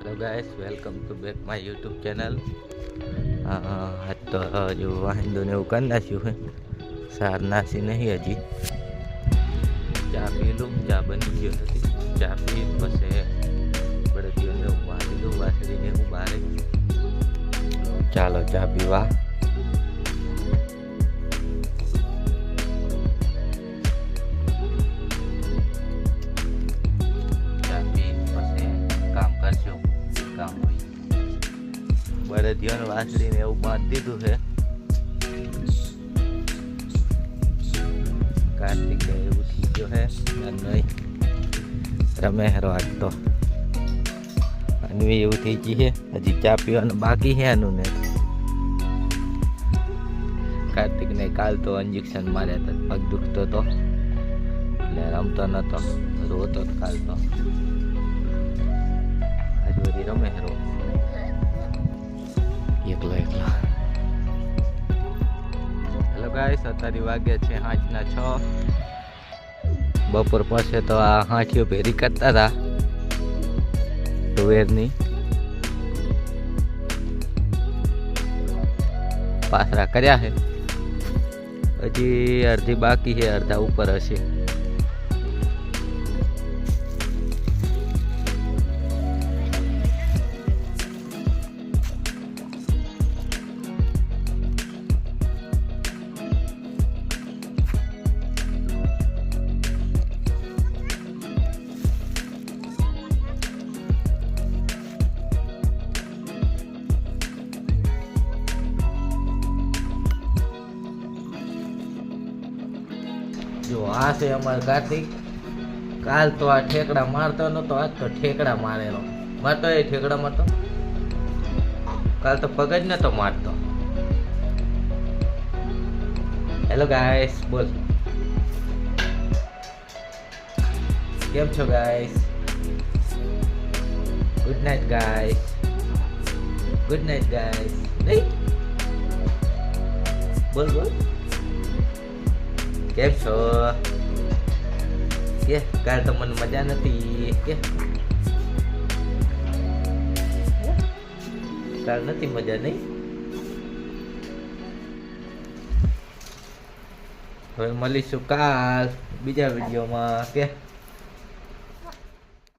Hello guys, welcome to back my YouTube channel. તો જો વાહિંદોને એવું કરી નાખ્યું છે, સાર નાસી નહીં હજી। ચા પી લઉં, ચા બની ગયો હતી। ચા પી પછી બળદીઓને ઉભા લીધું, વાસળીને ઉભા રહી। ચાલો ચા પીવા। ચા પી પછી કામ કરશું, કામ હોય। બળદીઓને વાસળીને એવું બાંધી દીધું છે। કાર્તિક ઉઠી ગયો છે, નહીં રમે હેરો આજ તો। અન્વી ઉઠી ગઈ છે, હજી ચા પીવાનું બાકી છે આનું ને। કાર્તિક ને કાલ તો ઇન્જેક્શન માર્યા હતા, પગ દુખતો હતો એટલે રમતો નતો, રોતો કાલ તો। આજ બધી રમે હેરો એકલો એકલો। હેલો ગાઈસ, અત્યારે વાગ્યા છે 5:06। બપોર પછી તો આ હાંઠીઓ ભેરી કરતા હતા તુવેરની, પાસરા કર્યા છે, હજી અડધી બાકી છે, અડધા ઉપર હશે। જો આ છે અમારો કાર્તિક। કાલ તો આ ઠેકડા મારતો નતો, આજ તો ઠેકડા મારેલો। મારતો એ ઠેકડા મારતો, કાલ તો પગ જ નતો મારતો। હેલો ગાઈસ, બોલ કેમ છો guys? Good night guys, good night guys. નહીં બોલ બોલ, કેમ છો? કે કાલ તો મને મજા નથી, કે કાલ નથી મજા નહીં? હવે મળીશું કાલ બીજા વિડીયોમાં, કે